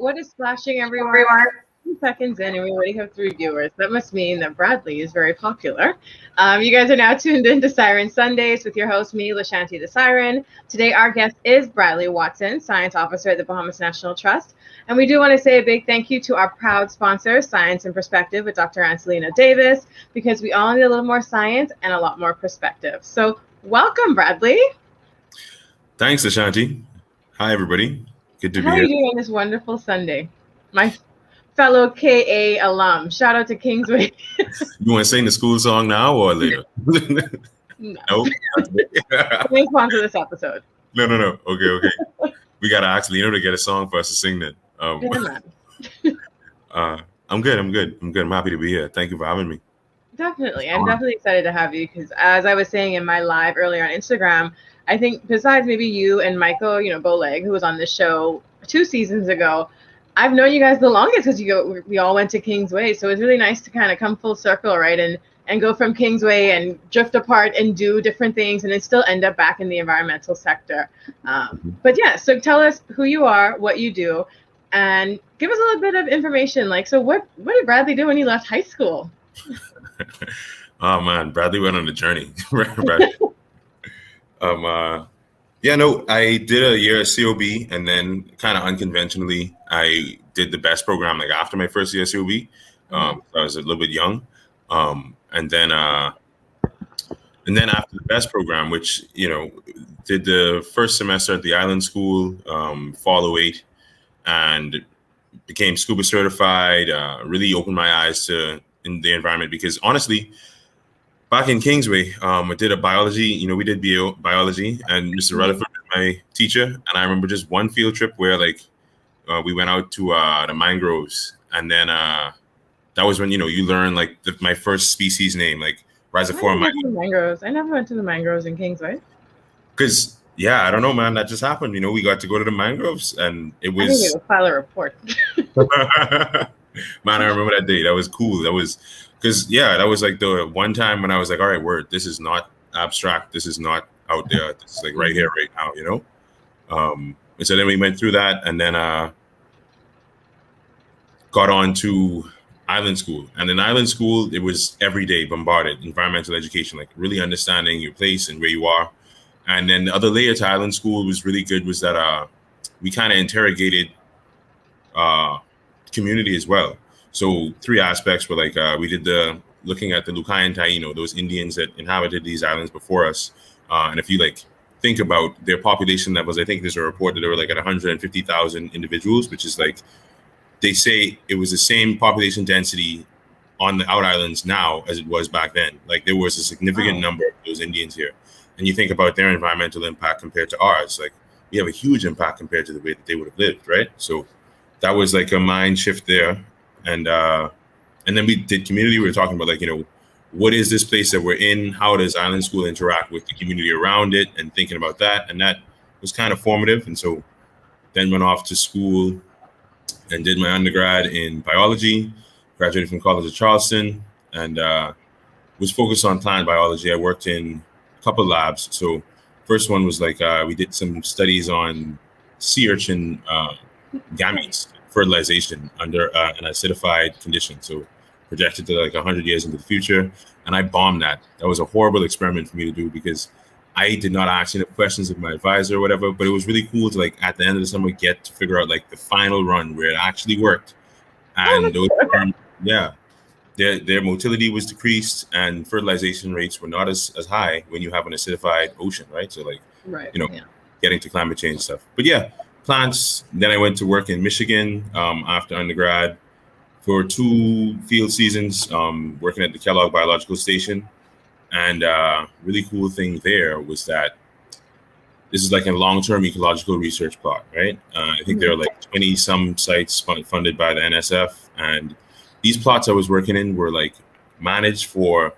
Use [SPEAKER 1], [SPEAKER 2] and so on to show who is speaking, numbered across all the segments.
[SPEAKER 1] what is splashing everywhere? 2 seconds in, and we already have 3 viewers. That must mean that Bradley is very popular. You guys are now tuned in to Siren Sundays with your host, me, Lashanti the Siren. Today, our guest is Bradley Watson, Science Officer at the Bahamas National Trust. And we do want to say a big thank you to our proud sponsor, Science in Perspective with Dr. Anselina Davis, because we all need a little more science and a lot more perspective. So welcome, Bradley.
[SPEAKER 2] Thanks, Lashanti. Hi, everybody. Good to be here.
[SPEAKER 1] How are you doing on this wonderful Sunday? My fellow KA alum. Shout out to Kingsway.
[SPEAKER 2] You want to sing the school song now or later?
[SPEAKER 1] No.
[SPEAKER 2] Nope.
[SPEAKER 1] Please sponsor this episode.
[SPEAKER 2] No. Okay. We got to ask Lino to get a song for us to sing then. I'm good. I'm happy to be here. Thank you for having me.
[SPEAKER 1] Definitely. I'm definitely excited to have you because as I was saying in my live earlier on Instagram, I think besides maybe you and Michael, Boleg, who was on the show 2 seasons ago, I've known you guys the longest because we all went to Kingsway. So it's really nice to kind of come full circle, right? And go from Kingsway and drift apart and do different things and then still end up back in the environmental sector. But yeah, so tell us who you are, what you do, and give us a little bit of information. So what did Bradley do when he left high school?
[SPEAKER 2] Oh man, Bradley went on a journey. I did a year of COB and then kind of unconventionally, I did the BEST program after my first year of COB. I was a little bit young. And then after the BEST program, which, did the first semester at the island school, fall 08, and became scuba certified, really opened my eyes in the environment because honestly, back in Kingsway, I did a biology, we did biology, and Mr. Rutherford was my teacher. And I remember just one field trip where we went out to the mangroves. And then that was when, you learn my first species name, Rhizophora
[SPEAKER 1] mangroves. I never went to the mangroves in Kingsway.
[SPEAKER 2] Because, I don't know, man, that just happened. We got to go to the mangroves and it was...
[SPEAKER 1] I think it was file a report.
[SPEAKER 2] Man, I remember that day. That was cool. That was... Because, that was the one time when I was all right, word, this is not abstract. This is not out there. This is right here, right now, And so then we went through that and then got on to island school. And in island school, it was every day bombarded, environmental education, really understanding your place and where you are. And then the other layer to island school was really good was that we kind of interrogated community as well. So 3 aspects were we did looking at the Lucayan Taino, those Indians that inhabited these islands before us. And if you think about their population levels, I think there's a report that they were at 150,000 individuals, which is they say it was the same population density on the out islands now as it was back then. There was a significant number of those Indians here. And you think about their environmental impact compared to ours, we have a huge impact compared to the way that they would have lived, right? So that was a mind shift there. And then we did community. We were talking about what is this place that we're in? How does island school interact with the community around it? And thinking about that. And that was kind of formative. And so then went off to school and did my undergrad in biology, graduated from College of Charleston, and was focused on plant biology. I worked in a couple of labs. So first one was we did some studies on sea urchin gametes, fertilization under an acidified condition. So projected to 100 years into the future. And I bombed that. That was a horrible experiment for me to do because I did not ask enough questions of my advisor or whatever, but it was really cool to at the end of the summer get to figure out the final run where it actually worked. And those their motility was decreased and fertilization rates were not as high when you have an acidified ocean, right? So getting to climate change stuff. But plants. Then I went to work in Michigan after undergrad for 2 field seasons, working at the Kellogg Biological Station. And really cool thing there was that this is a long-term ecological research plot, right? I think there are 20 some sites funded by the NSF. And these plots I was working in were managed for,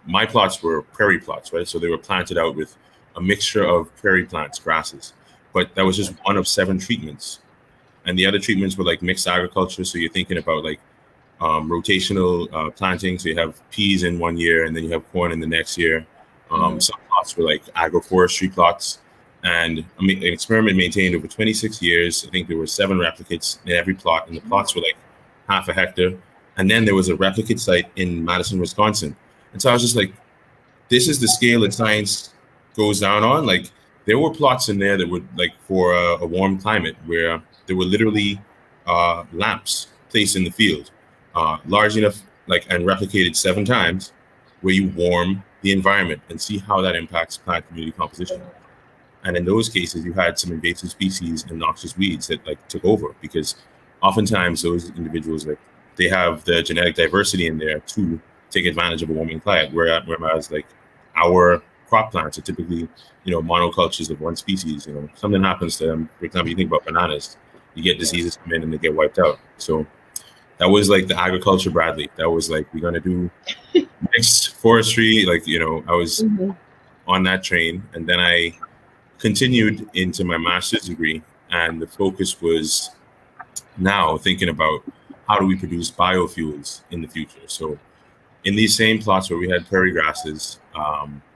[SPEAKER 2] my plots were prairie plots, right? So they were planted out with a mixture of prairie plants, grasses. But that was just one of 7 treatments. And the other treatments were mixed agriculture. So you're thinking about rotational planting. So you have peas in one year and then you have corn in the next year. Some plots were agroforestry plots. And I mean, an experiment maintained over 26 years. I think there were 7 replicates in every plot, and the plots were like half a hectare. And then there was a replicate site in Madison, Wisconsin. And so I was just like, this is the scale that science goes down on. Like, there were plots in there that were like for a warm climate where there were literally lamps placed in the field, large enough, like, and replicated 7 times, where you warm the environment and see how that impacts plant community composition. And in those cases, you had some invasive species and noxious weeds that like took over, because oftentimes those individuals, like, they have the genetic diversity in there to take advantage of a warming climate, whereas like our crop plants are typically, monocultures of one species. Something happens to them. For example, you think about bananas, you get diseases come in and they get wiped out. So that was like the agriculture Bradley. That was like, we're going to do mixed forestry. Like, I was on that train, and then I continued into my master's degree, and the focus was now thinking about how do we produce biofuels in the future. So in these same plots where we had prairie grasses,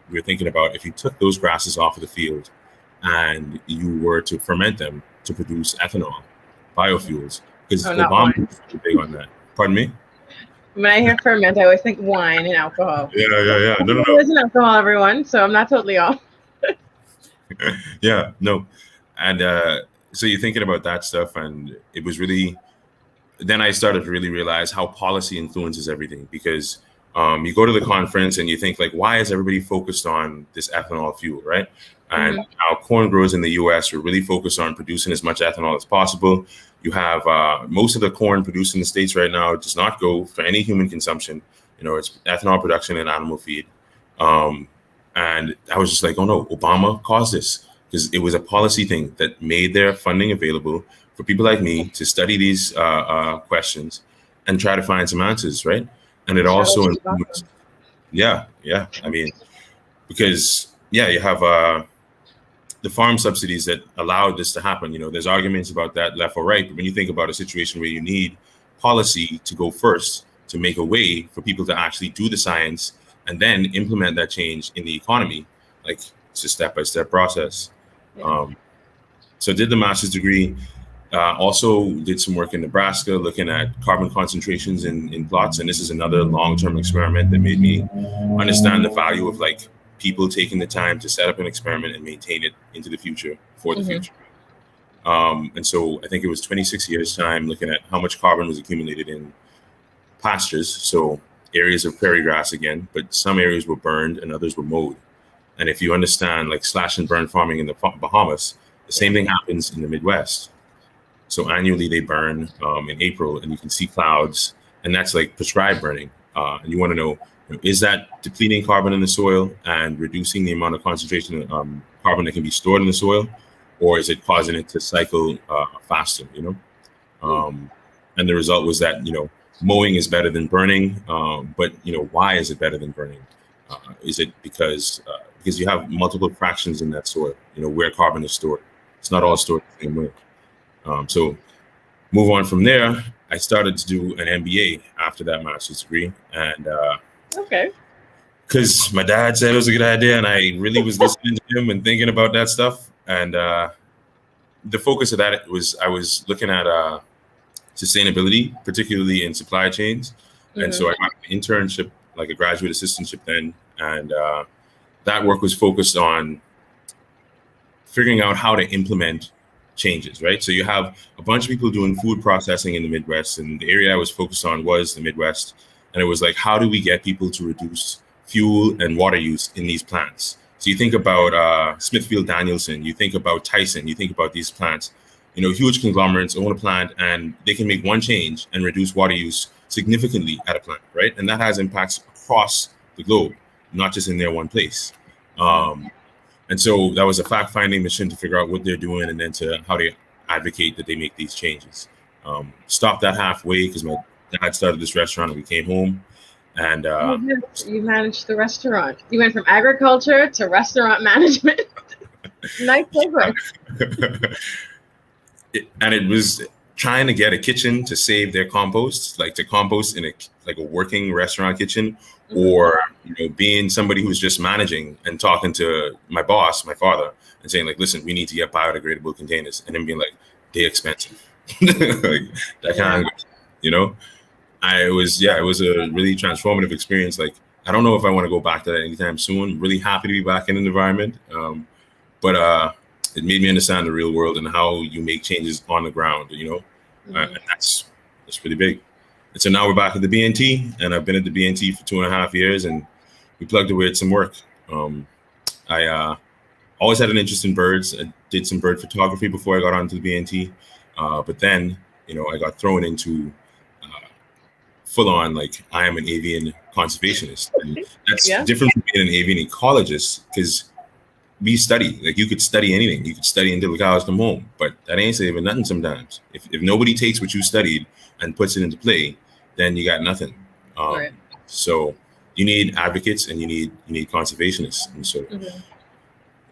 [SPEAKER 2] we were thinking about if you took those grasses off of the field and you were to ferment them to produce ethanol, biofuels, because Obama was big on that. Pardon me?
[SPEAKER 1] When I hear ferment, I always think wine and alcohol.
[SPEAKER 2] Yeah. No.
[SPEAKER 1] There's an alcohol, everyone, so I'm not totally off.
[SPEAKER 2] Yeah, no. And so you're thinking about that stuff, and it was really, then I started to really realize how policy influences everything, because you go to the conference and you think like, why is everybody focused on this ethanol fuel, right? And how corn growers in the US are really focused on producing as much ethanol as possible. You have most of the corn produced in the States right now does not go for any human consumption. It's ethanol production and animal feed. And I was just like, oh no, Obama caused this, because it was a policy thing that made their funding available for people like me to study these questions and try to find some answers, right? And it also includes, yeah. I mean, because you have the farm subsidies that allowed this to happen. There's arguments about that left or right, but when you think about a situation where you need policy to go first to make a way for people to actually do the science and then implement that change in the economy, like, it's a step-by-step process.
[SPEAKER 1] Yeah.
[SPEAKER 2] So I did the master's degree. Also did some work in Nebraska looking at carbon concentrations in plots. And this is another long-term experiment that made me understand the value of like people taking the time to set up an experiment and maintain it into the future for the future. And so I think it was 26 years time looking at how much carbon was accumulated in pastures. So areas of prairie grass again, but some areas were burned and others were mowed. And if you understand like slash and burn farming in the Bahamas, the same thing happens in the Midwest. So annually they burn in April, and you can see clouds, and that's like prescribed burning. And you want to know, is that depleting carbon in the soil and reducing the amount of concentration of carbon that can be stored in the soil, or is it causing it to cycle faster? And the result was that mowing is better than burning, but why is it better than burning? Is it because you have multiple fractions in that soil, where carbon is stored? It's not all stored the same way. So move on from there, I started to do an MBA after that master's degree. And because my dad said it was a good idea, and I really was listening to him and thinking about that stuff. And the focus of that was I was looking at sustainability, particularly in supply chains. And so I got an internship, like a graduate assistantship then. And that work was focused on figuring out how to implement changes, right? So you have a bunch of people doing food processing in the Midwest, and the area I was focused on was the Midwest. And it was like, how do we get people to reduce fuel and water use in these plants? So you think about Smithfield Danielson, you think about Tyson, you think about these plants, huge conglomerates own a plant and they can make one change and reduce water use significantly at a plant, right? And that has impacts across the globe, not just in their one place. And so that was a fact-finding mission to figure out what they're doing and then to how to advocate that they make these changes. Stopped that halfway because my dad started this restaurant and we came home. And
[SPEAKER 1] you managed the restaurant. You went from agriculture to restaurant management. Nice segue.
[SPEAKER 2] And it was trying to get a kitchen to save their compost, like to compost in a working restaurant kitchen, or being somebody who's just managing and talking to my boss, my father, and saying like, listen, we need to get biodegradable containers, and then being like, they're expensive. Like, that kind of, it was a really transformative experience. Like, I don't know if I want to go back to that anytime soon. Really happy to be back in an environment, but it made me understand the real world and how you make changes on the ground. And that's really big. And so now we're back at the BNT, and I've been at the BNT for 2.5 years, and we plugged away at some work. I always had an interest in birds. I did some bird photography before I got onto the BNT, but then I got thrown into full on, like, I am an avian conservationist, and that's different from being an avian ecologist, because we study, like, you could study anything. You could study until the cows come home, but that ain't saving nothing sometimes. If nobody takes what you studied and puts it into play, then you got nothing.
[SPEAKER 1] Right.
[SPEAKER 2] So you need advocates, and you need conservationists. And so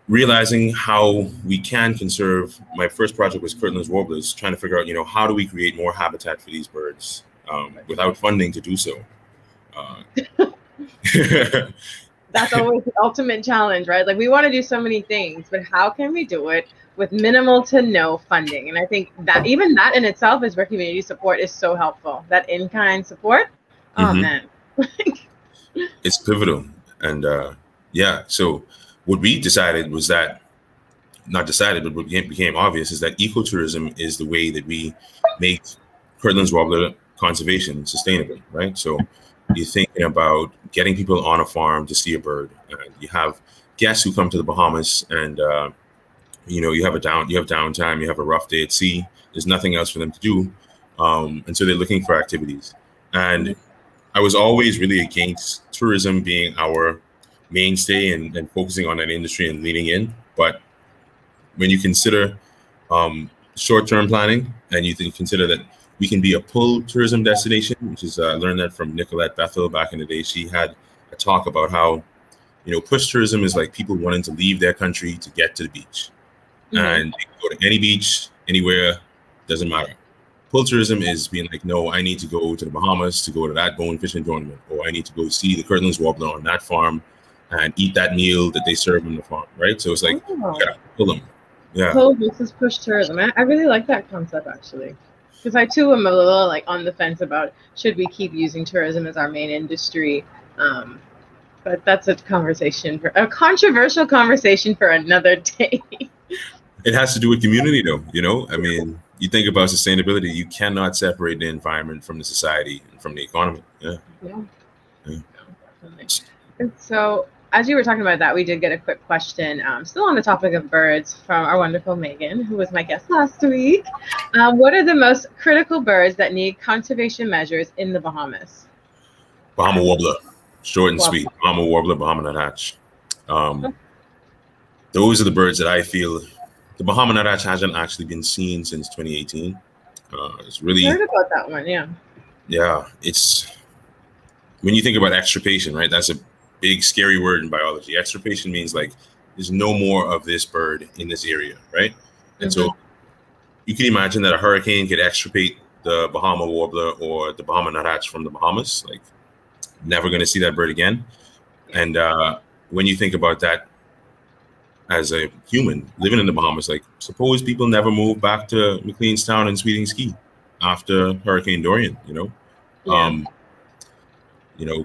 [SPEAKER 2] realizing how we can conserve, my first project was Kirtland's warblers, trying to figure out, how do we create more habitat for these birds without funding to do so.
[SPEAKER 1] That's always the ultimate challenge, right? Like, we want to do so many things, but how can we do it with minimal to no funding? And I think that even that in itself is where community support is so helpful. That in-kind support, oh man.
[SPEAKER 2] It's pivotal. And so what we decided was that, not decided, but what became obvious is that ecotourism is the way that we make Kirtland's warbler conservation sustainable, right? So you're thinking about getting people on a farm to see a bird. You have guests who come to the Bahamas, and you have downtime, you have a rough day at sea. There's nothing else for them to do, and so they're looking for activities. And I was always really against tourism being our mainstay and focusing on that industry and leaning in. But when you consider short-term planning, and you consider that we can be a pull tourism destination, which is I learned that from Nicolette Bethel back in the day. She had a talk about how push tourism is like people wanting to leave their country to get to the beach, and they can go to any beach anywhere, doesn't matter. Pull tourism is being like, no, I need to go to the Bahamas to go to that bone fishing tournament, or I need to go see the Kirtland's warbler on that farm and eat that meal that they serve on the farm, right? So it's like, you gotta pull them. Yeah.
[SPEAKER 1] Pull versus push tourism. I really like that concept, actually. Because I too am a little like on the fence about should we keep using tourism as our main industry, but that's a controversial conversation for another day.
[SPEAKER 2] It has to do with community, though. I mean, you think about sustainability, you cannot separate the environment from the society and from the economy. Yeah.
[SPEAKER 1] Definitely. And so, as you were talking about that, we did get a quick question, still on the topic of birds, from our wonderful Megan, who was my guest last week. What are the most critical birds that need conservation measures in the Bahamas?
[SPEAKER 2] Bahama warbler, short and sweet. Bahama warbler, Bahama nuthatch. Those are the birds that I feel. The Bahama nuthatch hasn't actually been seen since 2018. It's really.
[SPEAKER 1] I heard about that one, yeah.
[SPEAKER 2] Yeah, it's when you think about extirpation, right? That's a big scary word in biology. Extirpation means like there's no more of this bird in this area, right? And so you can imagine that a hurricane could extirpate the Bahama warbler or the Bahama nuthatch from the Bahamas. Like, never going to see that bird again. And when you think about that as a human living in the Bahamas, like, suppose people never move back to McLeanstown and Sweeting Ski after Hurricane Dorian,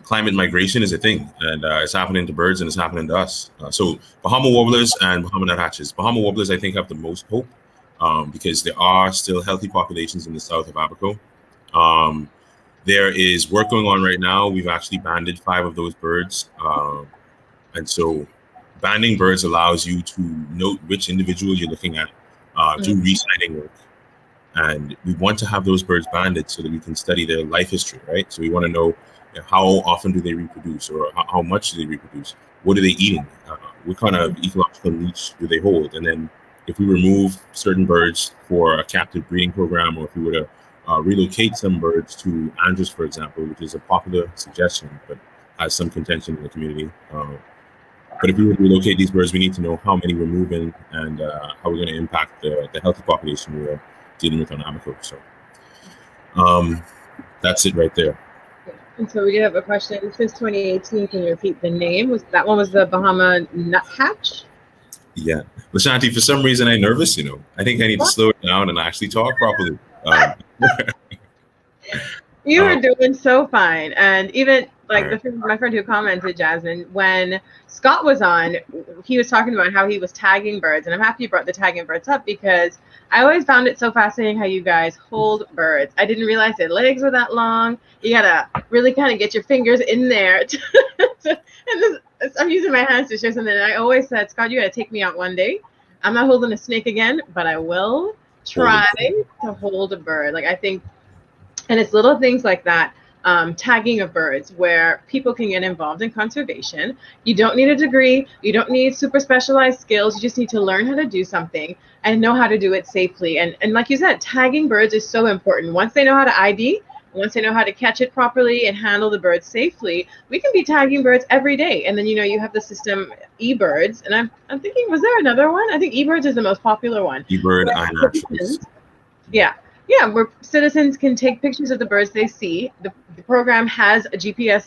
[SPEAKER 2] climate migration is a thing, and it's happening to birds and it's happening to us. So Bahama warblers and Bahama nuthatches. Bahama warblers, I think, have the most hope because there are still healthy populations in the south of Abaco. There is work going on right now. We've actually banded 5 of those birds. And so banding birds allows you to note which individual you're looking at, do re-sighting work. And we want to have those birds banded so that we can study their life history, right? So we want to know how often do they reproduce, or how much do they reproduce? What are they eating? What kind of ecological niche do they hold? And then if we remove certain birds for a captive breeding program, or if we were to relocate some birds to Andros, for example, which is a popular suggestion, but has some contention in the community. But if we were to relocate these birds, we need to know how many we're moving and how we're going to impact the healthy population we're dealing with on Abaco. So that's it right there.
[SPEAKER 1] And so we do have a question. Since 2018, can you repeat the name? Was that one was the Bahama nuthatch?
[SPEAKER 2] Yeah. Lashanti, for some reason I'm nervous, I think I need to slow it down and actually talk properly.
[SPEAKER 1] You were doing so fine. And even like
[SPEAKER 2] right.
[SPEAKER 1] my friend who commented, Jasmine, when Scott was on, he was talking about how he was tagging birds. And I'm happy you brought the tagging birds up because I always found it so fascinating how you guys hold birds. I didn't realize their legs were that long. You gotta really kind of get your fingers in there. I'm using my hands to show something. And I always said, Scott, you gotta take me out one day. I'm not holding a snake again, but I will try to hold a bird. Like I think, and it's little things like that, tagging of birds, where people can get involved in conservation. You don't need a degree. You don't need super specialized skills. You just need to learn how to do something and know how to do it safely. And like you said, tagging birds is so important. Once they know how to ID, once they know how to catch it properly and handle the birds safely, we can be tagging birds every day. And then, you have the system eBirds. And I'm thinking, was there another one? I think eBirds is the most popular one.
[SPEAKER 2] eBird, iNaturalist.
[SPEAKER 1] Yeah. Yeah, where citizens can take pictures of the birds they see. The program has a GPS,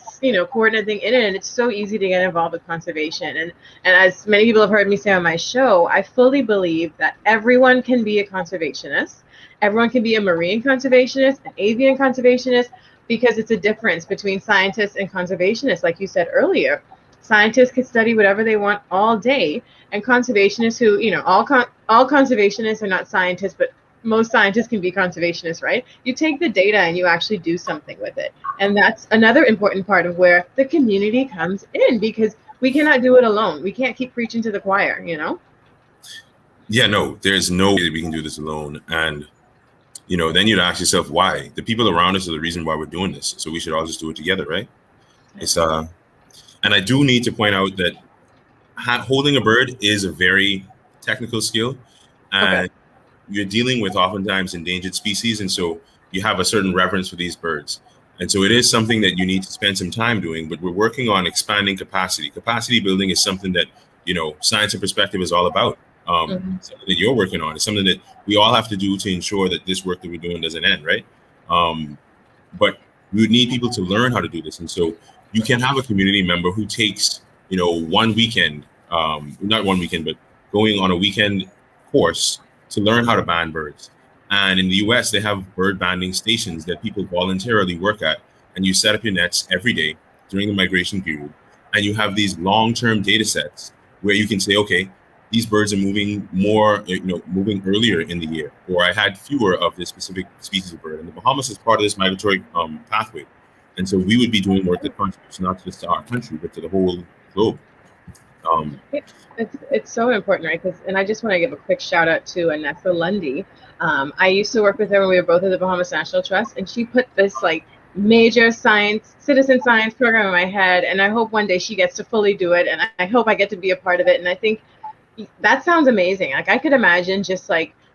[SPEAKER 1] coordinate thing in it, and it's so easy to get involved with conservation. And as many people have heard me say on my show, I fully believe that everyone can be a conservationist. Everyone can be a marine conservationist, an avian conservationist, because it's a difference between scientists and conservationists, like you said earlier. Scientists can study whatever they want all day, and conservationists who, all conservationists are not scientists, but most scientists can be conservationists, right? You take the data and you actually do something with it. And that's another important part of where the community comes in, because we cannot do it alone. We can't keep preaching to the choir,
[SPEAKER 2] Yeah, no, there's no way that we can do this alone. And, then you'd ask yourself why. The people around us are the reason why we're doing this. So we should all just do it together, right? It's and I do need to point out that holding a bird is a very technical skill. And you're dealing with oftentimes endangered species, and so you have a certain reverence for these birds. And so it is something that you need to spend some time doing, but we're working on expanding capacity. Capacity building is something that, Science and Perspective is all about. Something that you're working on. It's something that we all have to do to ensure that this work that we're doing doesn't end, right? But we would need people to learn how to do this. And so you can have a community member who takes, one weekend, not one weekend, but going on a weekend course to learn how to ban birds. And in the US, they have bird banding stations that people voluntarily work at. And you set up your nets every day during the migration period. And you have these long-term data sets where you can say, okay, these birds are moving more, moving earlier in the year, or I had fewer of this specific species of bird. And the Bahamas is part of this migratory pathway. And so we would be doing work that contributes not just to our country, but to the whole globe.
[SPEAKER 1] It's so important, right? And I just want to give a quick shout out to Anessa Lundy. I used to work with her when we were both at the Bahamas National Trust, and she put this major citizen science program in my head, and I hope one day she gets to fully do it, and I hope I get to be a part of it. And I think that sounds amazing. I could imagine just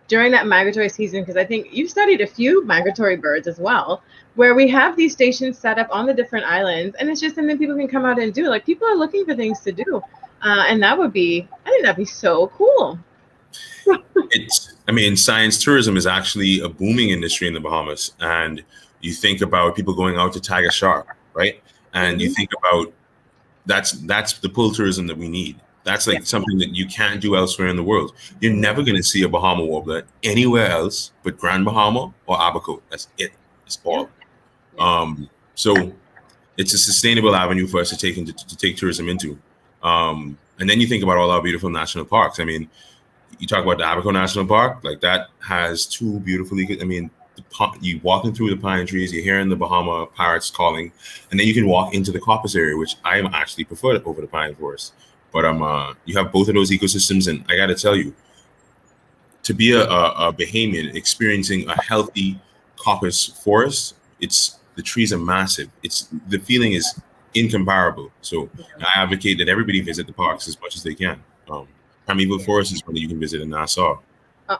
[SPEAKER 1] during that migratory season, because I think you've studied a few migratory birds as well, where we have these stations set up on the different islands, and it's just something people can come out and do. People are looking for things to do. And I think that'd be so cool.
[SPEAKER 2] Science tourism is actually a booming industry in the Bahamas. And you think about people going out to tag a shark, right? And you think about that's the pull tourism that we need. That's something that you can't do elsewhere in the world. You're never going to see a Bahama warbler anywhere else but Grand Bahama or Abaco. That's it. It's all. So it's a sustainable avenue for us to take tourism into. And then you think about all our beautiful national parks. You talk about the Abaco National Park, that has two beautifully, you walking through the pine trees, you're hearing the Bahama parrots calling, and then you can walk into the coppice area, which I actually prefer over the pine forest. But you have both of those ecosystems, and I got to tell you, to be a Bahamian experiencing a healthy coppice forest, the trees are massive. The feeling is incomparable. So I advocate that everybody visit the parks as much as they can. Primeval Forest is one that you can visit in Nassau.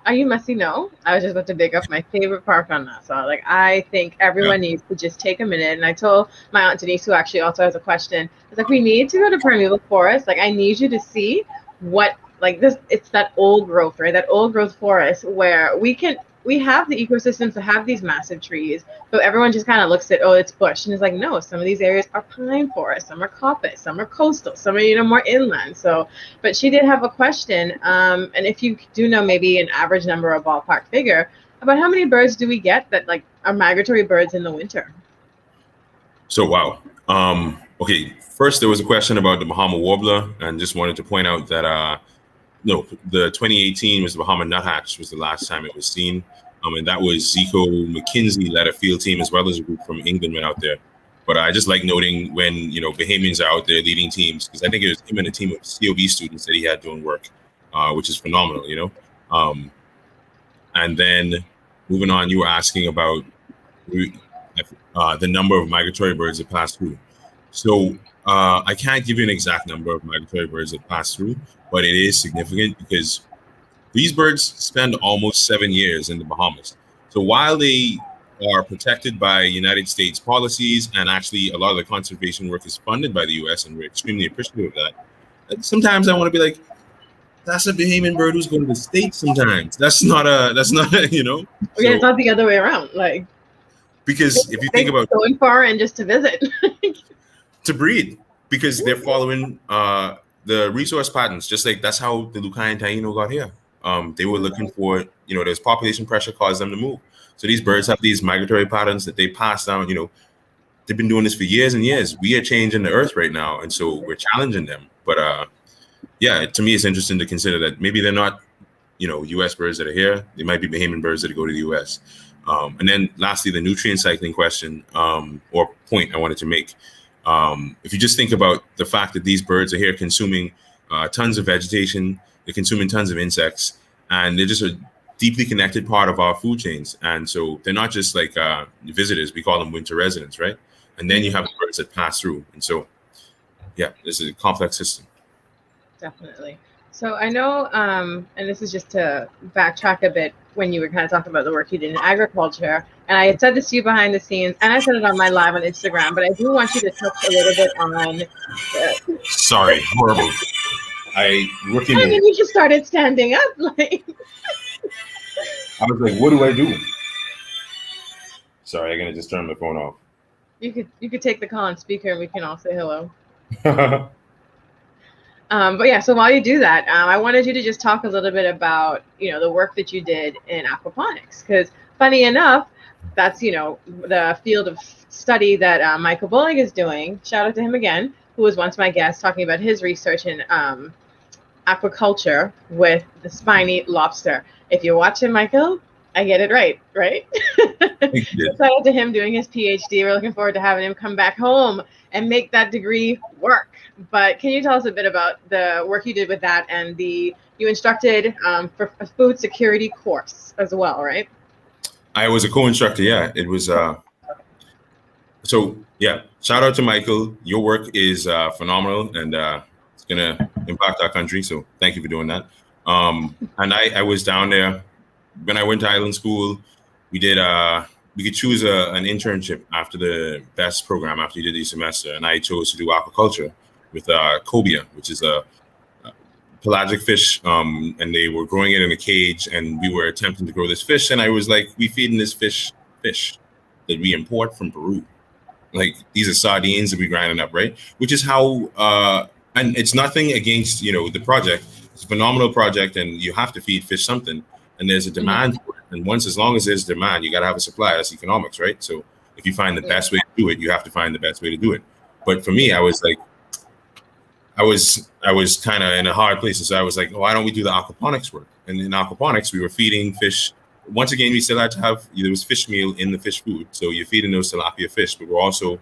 [SPEAKER 1] You must know. I was just about to dig up my favorite park on Nassau. I think everyone needs to just take a minute. And I told my Aunt Denise, who actually also has a question, it's we need to go to Primeval Forest. I need you to see what this. It's that old growth, right? That old growth forest where we can we have the ecosystems to have these massive trees, but everyone just kind of looks at, oh, it's bush, and it's like, no, some of these areas are pine forest, some are coppice, some are coastal, some are more inland. So, but she did have a question, and if you do know maybe an average number or ballpark figure about how many birds do we get that like are migratory birds in the winter?
[SPEAKER 2] So wow. Okay, first there was a question about the Bahama warbler, and just wanted to point out that no, the 2018 was the Bahama nuthatch was the last time it was seen. And that was Zico McKinsey led a field team as well as a group from England went out there. But I just like noting when, Bahamians are out there leading teams, because I think it was him and a team of COB students that he had doing work, which is phenomenal, And then moving on, you were asking about the number of migratory birds that pass through. So I can't give you an exact number of migratory birds that pass through, but it is significant because these birds spend almost 7 years in the Bahamas. So while they are protected by United States policies, and actually a lot of the conservation work is funded by the US, and we're extremely appreciative of that, sometimes I want to be like, that's a Bahamian bird who's going to the States sometimes. That's not a.
[SPEAKER 1] Yeah, it's not the other way around. Like,
[SPEAKER 2] because if you think about
[SPEAKER 1] going far and just to visit.
[SPEAKER 2] To breed, because they're following the resource patterns, just like that's how the Lucayan Taino got here. They were looking for, there's population pressure caused them to move. So these birds have these migratory patterns that they pass down. They've been doing this for years and years. We are changing the earth right now, and so we're challenging them. But yeah, to me, it's interesting to consider that maybe they're not, U.S. birds that are here. They might be Bahamian birds that go to the U.S. And then lastly, the nutrient cycling question or point I wanted to make. If you just think about the fact that these birds are here consuming tons of vegetation, they're consuming tons of insects, and they're just a deeply connected part of our food chains. And so they're not just like visitors, we call them winter residents, right? And then you have the birds that pass through. And so, yeah, this is a complex system.
[SPEAKER 1] Definitely. So I know, and this is just to backtrack a bit when you were kind of talking about the work you did in agriculture, and I had said this to you behind the scenes, and I said it on my live on Instagram, but I do want you to touch a little bit on.
[SPEAKER 2] Sorry, horrible.
[SPEAKER 1] You just started standing up, like.
[SPEAKER 2] I was like, what do I do? Sorry, I'm gonna just turn my phone off.
[SPEAKER 1] You could take the call on speaker, and we can all say hello. But yeah, so while you do that, I wanted you to just talk a little bit about, the work that you did in aquaponics, because funny enough, that's, the field of study that Michael Bowling is doing. Shout out to him again, who was once my guest talking about his research in aquaculture with the spiny lobster. If you're watching, Michael, I get it right? Shout out to him doing his PhD. We're looking forward to having him come back home and make that degree work. But can you tell us a bit about the work you did with that, and you instructed for a food security course as well, right?
[SPEAKER 2] I was a co-instructor, yeah. It was, so yeah, shout out to Michael. Your work is phenomenal, and it's gonna impact our country, so thank you for doing that. And I was down there when I went to island school. We did we could choose an internship after the best program after you did the semester, and I chose to do aquaculture with cobia, which is a pelagic fish, and they were growing it in a cage, and we were attempting to grow this fish, and I was like, we feeding this fish that we import from Peru. Like, these are sardines that we grinding up, right? Which is how, and it's nothing against, the project. It's a phenomenal project, and you have to feed fish something, and there's a demand for it. And as long as there's demand, you got to have a supply. That's economics, right? So if you find the best way to do it, you have to find the best way to do it. But for me, I was like, I was kind of in a hard place. And so I was like, why don't we do the aquaponics work? And in aquaponics, we were feeding fish. Once again, we still had to have, there was fish meal in the fish food. So you're feeding those tilapia fish, but we're also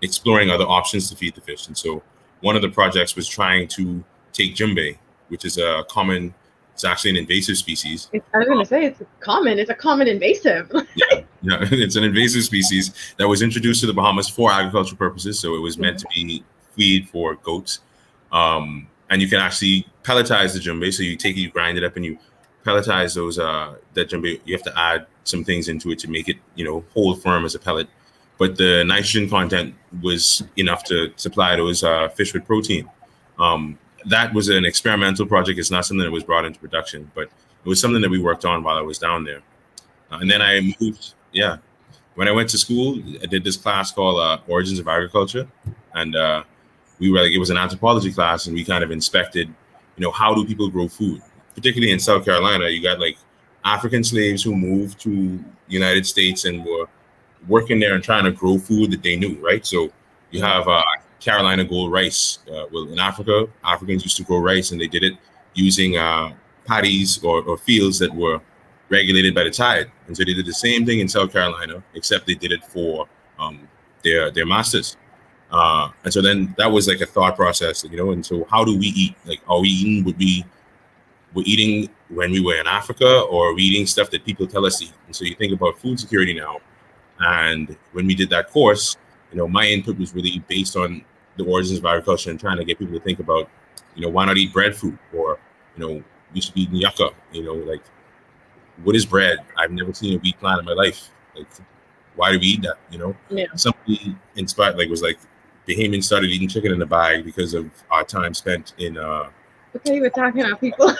[SPEAKER 2] exploring other options to feed the fish. And so one of the projects was trying to take jumbe, which is a common, it's actually an invasive species.
[SPEAKER 1] I was going to say, it's a common invasive.
[SPEAKER 2] yeah, it's an invasive species that was introduced to the Bahamas for agricultural purposes. So it was meant to be feed for goats. And you can actually pelletize the jumbe. So you take it, you grind it up, and you pelletize those, that jumbe. You have to add some things into it to make it, hold firm as a pellet. But the nitrogen content was enough to supply those fish with protein. That was an experimental project. It's not something that was brought into production, but it was something that we worked on while I was down there. And then I moved. Yeah, when I went to school, I did this class called Origins of Agriculture, and we were like, it was an anthropology class, and we kind of inspected, how do people grow food, particularly in South Carolina. You got like African slaves who moved to United States and were working there and trying to grow food that they knew, right? So you have Carolina gold rice. Well, in Africa, Africans used to grow rice, and they did it using paddies or fields that were regulated by the tide. And so they did the same thing in South Carolina, except they did it for their masters. And so then that was like a thought process, and so how do we eat? Like, are we eating we're eating when we were in Africa, or are we eating stuff that people tell us to eat? And so you think about food security now. And when we did that course, my input was really based on the origins of agriculture and trying to get people to think about, why not eat breadfruit? Or, we should be eating yucca, like, what is bread? I've never seen a wheat plant in my life. Like, why do we eat that?
[SPEAKER 1] Yeah.
[SPEAKER 2] Somebody inspired, was like, Bahamians started eating chicken in a bag because of our time spent in.
[SPEAKER 1] Look how you attacking our people.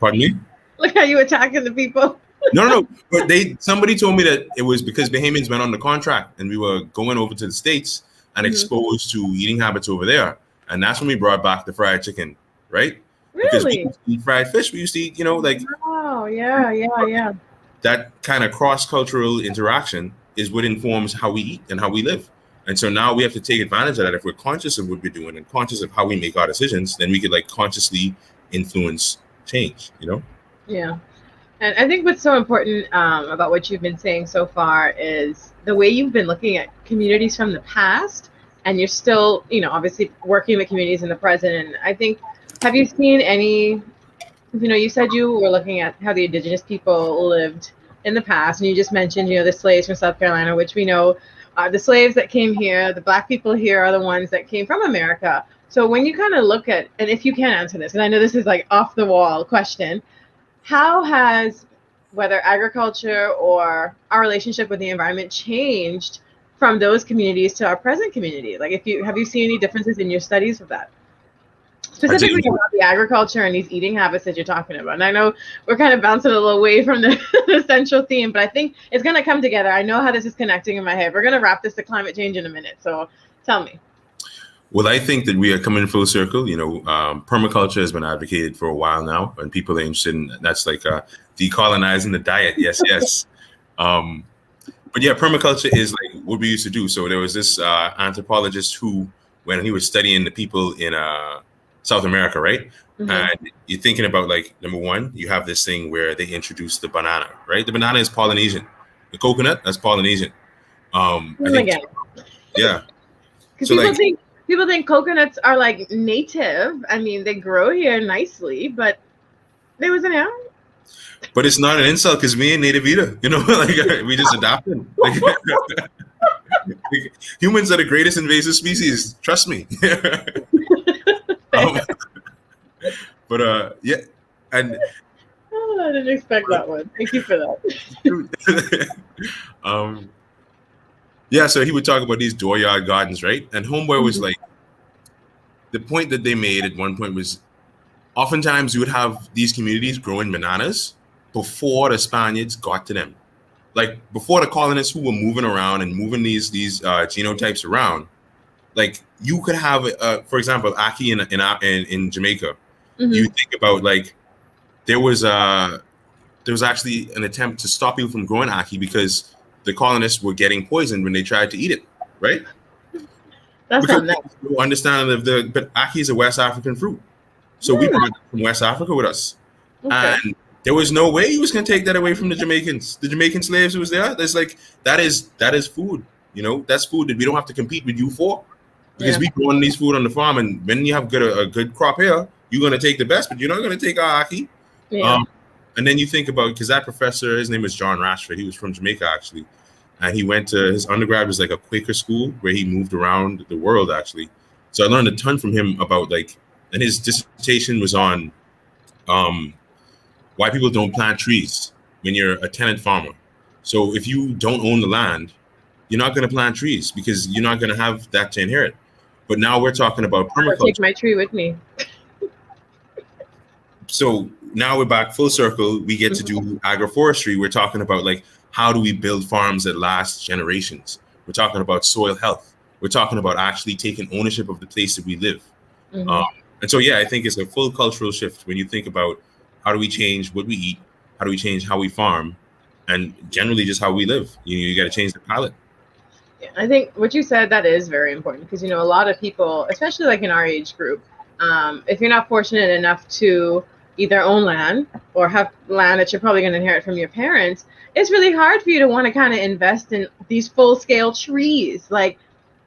[SPEAKER 2] Pardon me?
[SPEAKER 1] Look how you attacking the people.
[SPEAKER 2] No. But somebody told me that it was because Bahamians went on the contract and we were going over to the States and exposed to eating habits over there. And that's when we brought back the fried chicken, right?
[SPEAKER 1] Really?
[SPEAKER 2] Because we used to eat fried fish. We used to eat,
[SPEAKER 1] Oh, yeah.
[SPEAKER 2] That kind of cross-cultural interaction is what informs how we eat and how we live. And so now we have to take advantage of that. If we're conscious of what we're doing and conscious of how we make our decisions, then we could consciously influence change,
[SPEAKER 1] Yeah. And I think what's so important about what you've been saying so far is the way you've been looking at communities from the past, and you're still, obviously working with communities in the present. And I think, have you seen any, you said you were looking at how the indigenous people lived in the past, and you just mentioned, the slaves from South Carolina, which we know the slaves that came here, the Black people here are the ones that came from America. So when you kind of look at, and if you can answer this, and I know this is like off the wall question, how has whether agriculture or our relationship with the environment changed from those communities to our present community? Like, have you seen any differences in your studies of that? Specifically about the agriculture and these eating habits that you're talking about. And I know we're kind of bouncing a little away from the central theme, but I think it's going to come together. I know how this is connecting in my head. We're going to wrap this to climate change in a minute. So tell me.
[SPEAKER 2] Well, I think that we are coming full circle. Permaculture has been advocated for a while now, and people are interested in that's like decolonizing the diet. Yes. But yeah, permaculture is like what we used to do. So there was this anthropologist who, when he was studying the people in South America, right? Mm-hmm. And you're thinking about number one, you have this thing where they introduced the banana, right? The banana is Polynesian. The coconut, that's Polynesian. I think, yeah.
[SPEAKER 1] Because people think coconuts are native. I mean, they grow here nicely, but there was an error.
[SPEAKER 2] But it's not an insult because we ain't native either. We just adopted. Humans are the greatest invasive species. Trust me. But yeah, and
[SPEAKER 1] I didn't expect that one. Thank you for that.
[SPEAKER 2] Yeah, so he would talk about these dooryard gardens, right? And Homeboy was like, the point that they made at one point was, oftentimes you would have these communities growing bananas before the Spaniards got to them, before the colonists who were moving around and moving these genotypes around. You could have, for example, ackee in Jamaica. Mm-hmm. You think about there was actually an attempt to stop people from growing ackee because the colonists were getting poisoned when they tried to eat it, right?
[SPEAKER 1] That's not nice.
[SPEAKER 2] Understanding but ackee is a West African fruit, so we brought it from West Africa with us, and there was no way he was going to take that away from the Jamaicans. The Jamaican slaves who was there, that's that is food. That's food that we don't have to compete with you for. Because we grow these food on the farm, and when you have a good crop here, you're going to take the best, but you're not going to take our ackee. Yeah. And then you think about, because that professor, his name was John Rashford. He was from Jamaica, actually. And he went to, his undergrad was a Quaker school where he moved around the world, actually. So I learned a ton from him about and his dissertation was on why people don't plant trees when you're a tenant farmer. So if you don't own the land, you're not going to plant trees because you're not going to have that to inherit. But now we're talking about permaculture.
[SPEAKER 1] I'll take my tree with me.
[SPEAKER 2] So now we're back full circle. We get to do agroforestry. We're talking about like, how do we build farms that last generations? We're talking about soil health. We're talking about actually taking ownership of the place that we live. And so, yeah, I think it's a full cultural shift when you think about how do we change what we eat, how do we change how we farm, and generally just how we live. You got to change the palate.
[SPEAKER 1] Yeah, I think what you said, that is very important, because, you know, a lot of people, especially like in our age group, if you're not fortunate enough to either own land or have land that you're probably going to inherit from your parents, it's really hard for you to want to kind of invest in these full-scale trees. Like,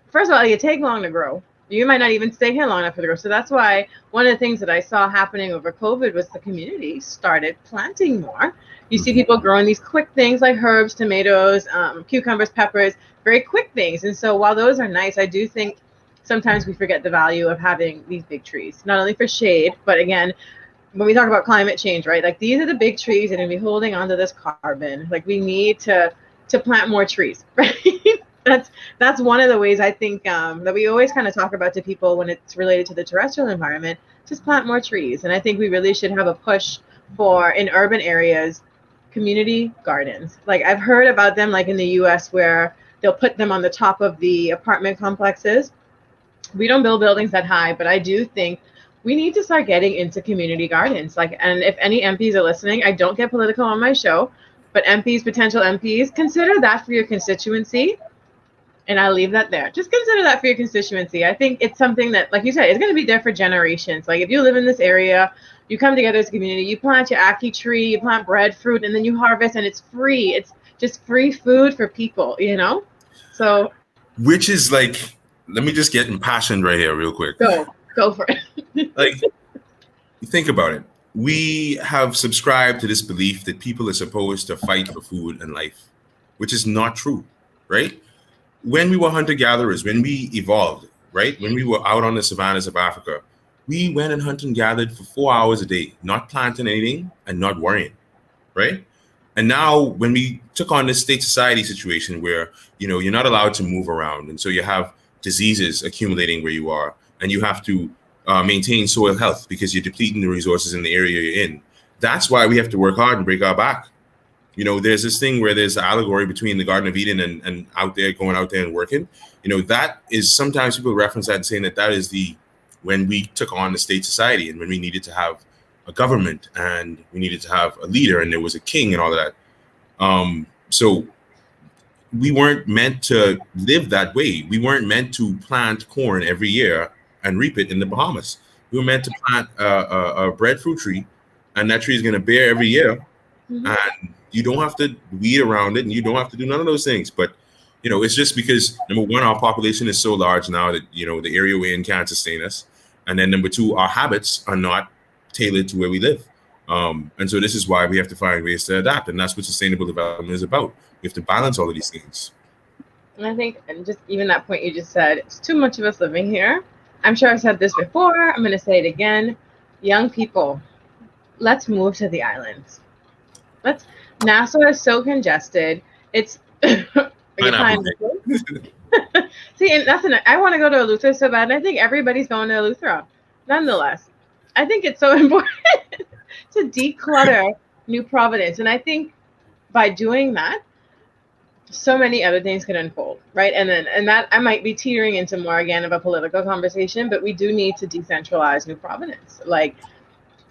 [SPEAKER 1] first of all, it take long to grow. You might not even stay here long enough to grow. So that's why one of the things that I saw happening over COVID was the community started planting more. You see people growing these quick things like herbs, tomatoes, cucumbers, peppers, very quick things. And so while those are nice, I do think sometimes we forget the value of having these big trees, not only for shade, but again, when we talk about climate change, right? Like, these are the big trees that are going to be holding onto this carbon. Like, we need to plant more trees, right? That's one of the ways I think that we always kind of talk about to people when it's related to the terrestrial environment. Just plant more trees. And I think we really should have a push for, in urban areas, community gardens. Like, I've heard about them, like in the US, where they'll put them on the top of the apartment complexes. We don't build buildings that high, but I do think we need to start getting into community gardens. Like, and if any MPs are listening, I don't get political on my show, but MPs, potential MPs, consider that for your constituency. And I'll leave that there. Just consider that for your constituency. I think it's something that, like you said, is going to be there for generations. Like, if you live in this area, you come together as a community, you plant your ackee tree, you plant breadfruit, and then you harvest, and it's free. It's just free food for people, you know? So,
[SPEAKER 2] which is like, let me just get impassioned right here real quick.
[SPEAKER 1] Go for it.
[SPEAKER 2] Like, think about it. We have subscribed to this belief that people are supposed to fight for food and life, which is not true, right? When we were hunter-gatherers, when we evolved, right? When we were out on the savannas of Africa, we went and hunted and gathered for 4 hours a day, not planting anything and not worrying, right? And now when we took on this state society situation where, you know, you're not allowed to move around, and so you have diseases accumulating where you are, and you have to maintain soil health because you're depleting the resources in the area you're in. That's why we have to work hard and break our back. You know, there's this thing where there's an allegory between the Garden of Eden and going out there and working. You know, that is, sometimes people reference that and saying that is when we took on the state society and when we needed to have a government and we needed to have a leader and there was a king and all of that. So we weren't meant to live that way. We weren't meant to plant corn every year and reap it in the Bahamas. We were meant to plant a breadfruit tree, and that tree is going to bear every year. And you don't have to weed around it, and you don't have to do none of those things. But, you know, it's just because, number one, our population is so large now that, you know, the area we're in can't sustain us. And then number two, our habits are not tailored to where we live. And so this is why we have to find ways to adapt. And that's what sustainable development is about. We have to balance all of these things.
[SPEAKER 1] And I think, and just even that point you just said, it's too much of us living here. I'm sure I've said this before. I'm going to say it again. Young people, let's move to the islands. Nassau is so congested. It's See, and I want to go to Eleuthera so bad, and I think everybody's going to Eleuthera. Nonetheless, I think it's so important to declutter New Providence, and I think by doing that, so many other things can unfold, right? And that I might be teetering into more again of a political conversation, but we do need to decentralize New Providence, like.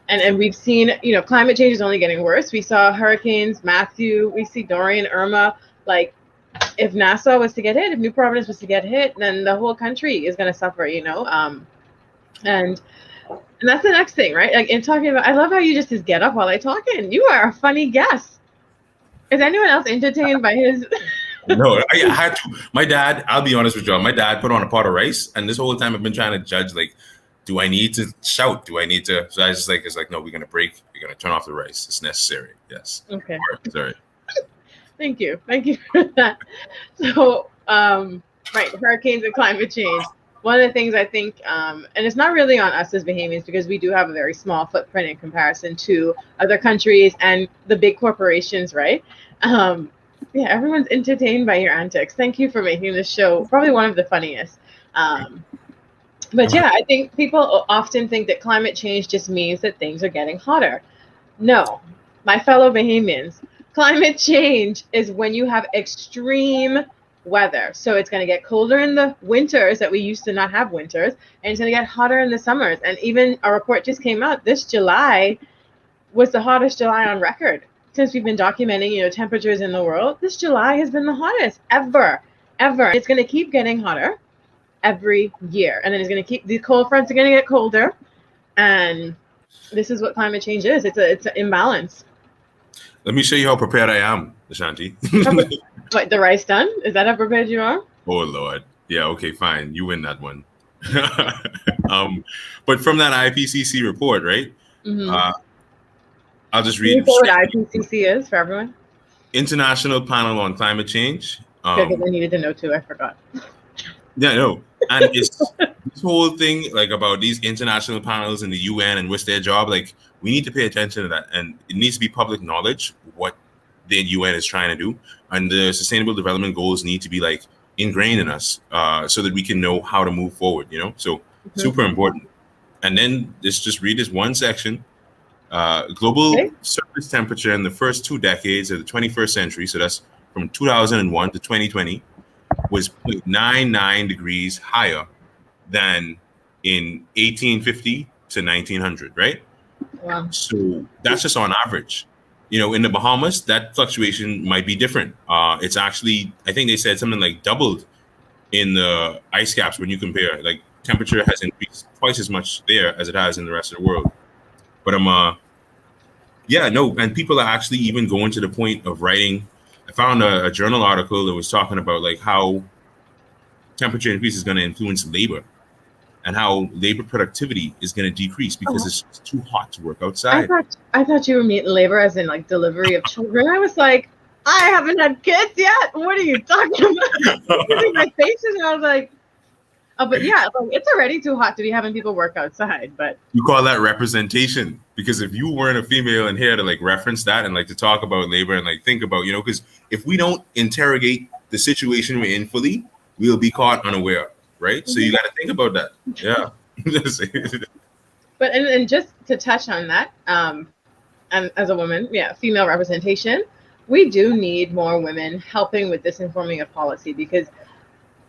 [SPEAKER 1] And we've seen, you know, climate change is only getting worse. We saw hurricanes, Matthew, we see Dorian, Irma. Like, if Nassau was to get hit, if New Providence was to get hit, then the whole country is going to suffer, you know. And that's the next thing, right? Like, in talking about, I love how you just get up while I talking. You are a funny guest. Is anyone else entertained by his?
[SPEAKER 2] No, I had to. My dad, I'll be honest with you, my dad put on a pot of rice, and this whole time I've been trying to judge, like, do I need to shout? Do I need to? So I was just like, it's like, no, we're going to break. We're going to turn off the rice. It's necessary. Yes.
[SPEAKER 1] Okay.
[SPEAKER 2] Sorry.
[SPEAKER 1] Thank you for that. So, right, hurricanes and climate change. One of the things I think, and it's not really on us as Bahamians because we do have a very small footprint in comparison to other countries and the big corporations, right? Yeah, everyone's entertained by your antics. Thank you for making this show probably one of the funniest. But yeah, I think people often think that climate change just means that things are getting hotter. No, my fellow Bahamians, climate change is when you have extreme weather. So it's going to get colder in the winters that we used to not have winters, and it's going to get hotter in the summers. And even a report just came out this July was the hottest July on record since we've been documenting, temperatures in the world. This July has been the hottest ever. It's going to keep getting hotter every year, and then it's going to keep, the cold fronts are going to get colder, and this is what climate change is. It's an imbalance.
[SPEAKER 2] Let me show you how prepared I am, Lashanti.
[SPEAKER 1] What, the rice done? Is that how prepared you are?
[SPEAKER 2] Oh Lord. Yeah, okay, fine. You win that one. But from that IPCC report, right?
[SPEAKER 1] Mm-hmm.
[SPEAKER 2] I'll just read.
[SPEAKER 1] Can you say what IPCC is for everyone?
[SPEAKER 2] International Panel on Climate Change.
[SPEAKER 1] Because I needed to know too. I forgot.
[SPEAKER 2] Yeah, no. And it's this whole thing like about these international panels in the UN and what's their job. Like, we need to pay attention to that, and it needs to be public knowledge what the UN is trying to do, and the Sustainable Development Goals need to be like ingrained in us, so that we can know how to move forward. So super important. And then just read this one section. Global surface temperature in the first 2 decades of the 21st century, so that's from 2001 to 2020, was 0.99 degrees higher than in 1850 to 1900, right?
[SPEAKER 1] Wow.
[SPEAKER 2] So that's just on average. In the Bahamas, that fluctuation might be different. It's actually, I think they said something like doubled in the ice caps when you compare. Like, temperature has increased twice as much there as it has in the rest of the world. But and people are actually even going to the point of writing. I found a journal article that was talking about like how temperature increase is going to influence labor, and how labor productivity is going to decrease because it's too hot to work outside.
[SPEAKER 1] I thought you were meeting labor as in like delivery of children. I was like, I haven't had kids yet. What are you talking about? My faces, and I was like, oh, but yeah, like, it's already too hot to be having people work outside. But
[SPEAKER 2] you call that representation, because if you weren't a female in here to like reference that and like to talk about labor and like think about, because if we don't interrogate the situation we're in fully, we'll be caught unaware, right? Mm-hmm. So you got to think about that. Yeah.
[SPEAKER 1] But and just to touch on that, and as a woman, female representation, we do need more women helping with this informing of policy, because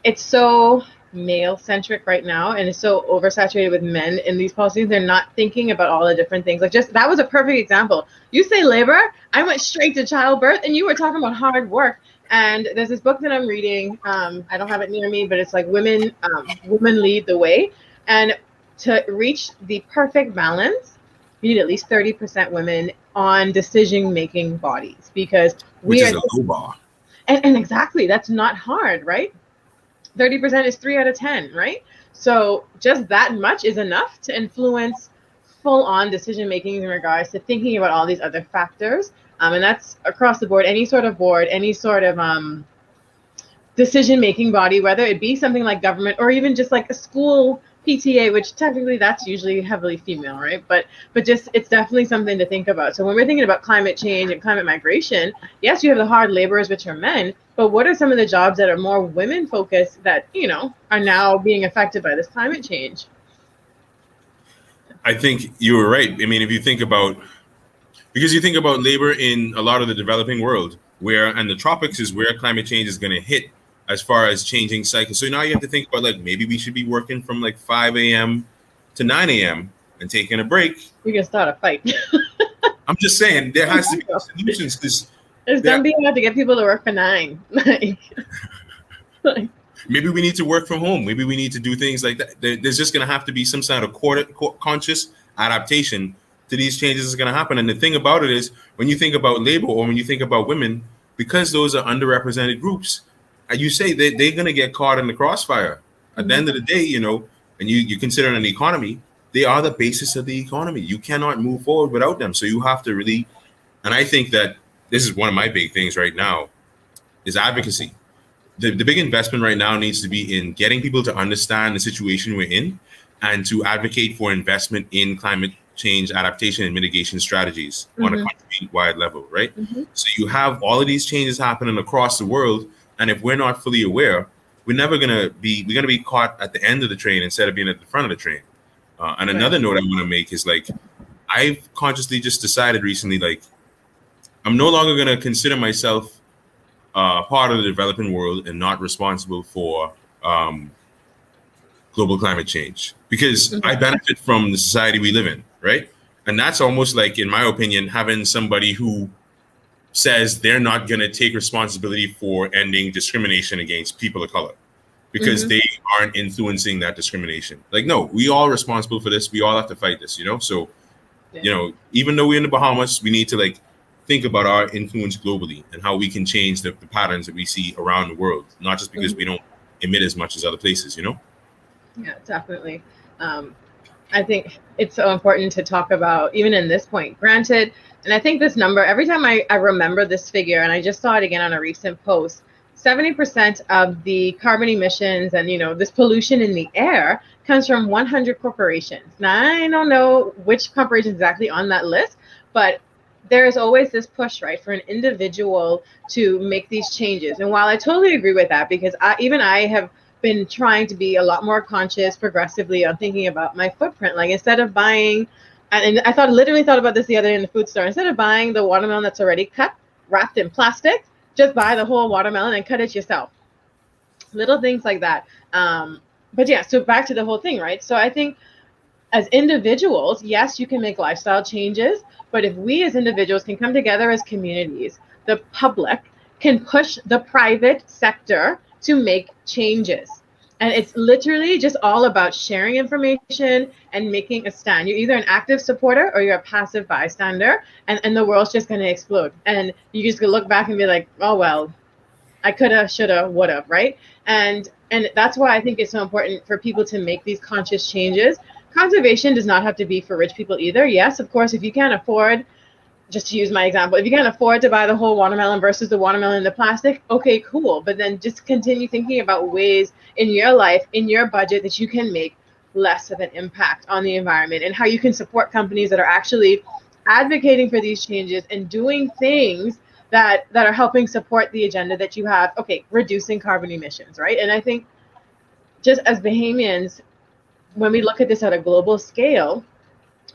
[SPEAKER 1] it's so male-centric right now, and it's so oversaturated with men in these policies. They're not thinking about all the different things. Like, just that was a perfect example. You say labor, I went straight to childbirth, and you were talking about hard work. And there's this book that I'm reading. I don't have it near me, but it's like women lead the way. And to reach the perfect balance, you need at least 30% women on decision-making bodies, because
[SPEAKER 2] which is a low bar.
[SPEAKER 1] And exactly, that's not hard, right? 30% is 3 out of 10, right? So just that much is enough to influence full-on decision-making in regards to thinking about all these other factors. And that's across the board, any sort of decision-making body, whether it be something like government or even just like a school PTA, which technically that's usually heavily female, right? But just, it's definitely something to think about. So when we're thinking about climate change and climate migration, yes, you have the hard laborers, which are men, but what are some of the jobs that are more women focused that, are now being affected by this climate change?
[SPEAKER 2] I think you were right. I mean, if you think about, because you think about labor in a lot of the developing world, and the tropics is where climate change is going to hit as far as changing cycles. So now you have to think about, like, maybe we should be working from like 5 a.m. to 9 a.m. and taking a break.
[SPEAKER 1] We can start a fight.
[SPEAKER 2] I'm just saying, there has to be solutions, because
[SPEAKER 1] there's done being enough to get people to work for 9.
[SPEAKER 2] Maybe we need to work from home. Maybe we need to do things like that. There's just going to have to be some sort of conscious adaptation to these changes that's going to happen. And the thing about it is, when you think about labor or when you think about women, because those are underrepresented groups, you say they're going to get caught in the crossfire. At the end of the day, and you consider an economy, they are the basis of the economy. You cannot move forward without them. So you have to really, and I think that this is one of my big things right now, is advocacy. The big investment right now needs to be in getting people to understand the situation we're in and to advocate for investment in climate change adaptation and mitigation strategies on a country-wide level, right? So you have all of these changes happening across the world, and if we're not fully aware, we're going to be caught at the end of the train instead of being at the front of the train. And another note I want to make is, like, I've consciously just decided recently, like, I'm no longer going to consider myself part of the developing world and not responsible for global climate change, because I benefit from the society we live in, right? And that's almost like, in my opinion, having somebody who says they're not going to take responsibility for ending discrimination against people of color because they aren't influencing that discrimination. Like, no, we all responsible for this. We all have to fight this, you know? So, you know, even though we're in the Bahamas, we need to like think about our influence globally and how we can change the patterns that we see around the world, not just because we don't emit as much as other places, you know?
[SPEAKER 1] Yeah, definitely. I think it's so important to talk about, even in this point. Granted, and I think this number, every time I remember this figure, and I just saw it again on a recent post, 70% of the carbon emissions and, you know, this pollution in the air comes from 100 corporations. Now, I don't know which corporation exactly on that list, but there is always this push, right, for an individual to make these changes. And while I totally agree with that, because I have been trying to be a lot more conscious progressively on thinking about my footprint. Like, instead of buying, and I literally thought about this the other day in the food store, instead of buying the watermelon that's already cut, wrapped in plastic, just buy the whole watermelon and cut it yourself. Little things like that. But yeah, so back to the whole thing, right? So I think as individuals, yes, you can make lifestyle changes, but if we as individuals can come together as communities, the public can push the private sector to make changes. And it's literally just all about sharing information and making a stand. You're either an active supporter or you're a passive bystander, and the world's just going to explode. And you just gonna look back and be like, oh, well, I coulda, shoulda, woulda, right? And that's why I think it's so important for people to make these conscious changes. Conservation does not have to be for rich people either. Yes, of course, if you can't afford, just to use my example, if you can't afford to buy the whole watermelon versus the watermelon in the plastic, okay, cool. But then just continue thinking about ways in your life, in your budget, that you can make less of an impact on the environment, and how you can support companies that are actually advocating for these changes and doing things that are helping support the agenda that you have. Okay, reducing carbon emissions, right? And I think just as Bahamians, when we look at this at a global scale,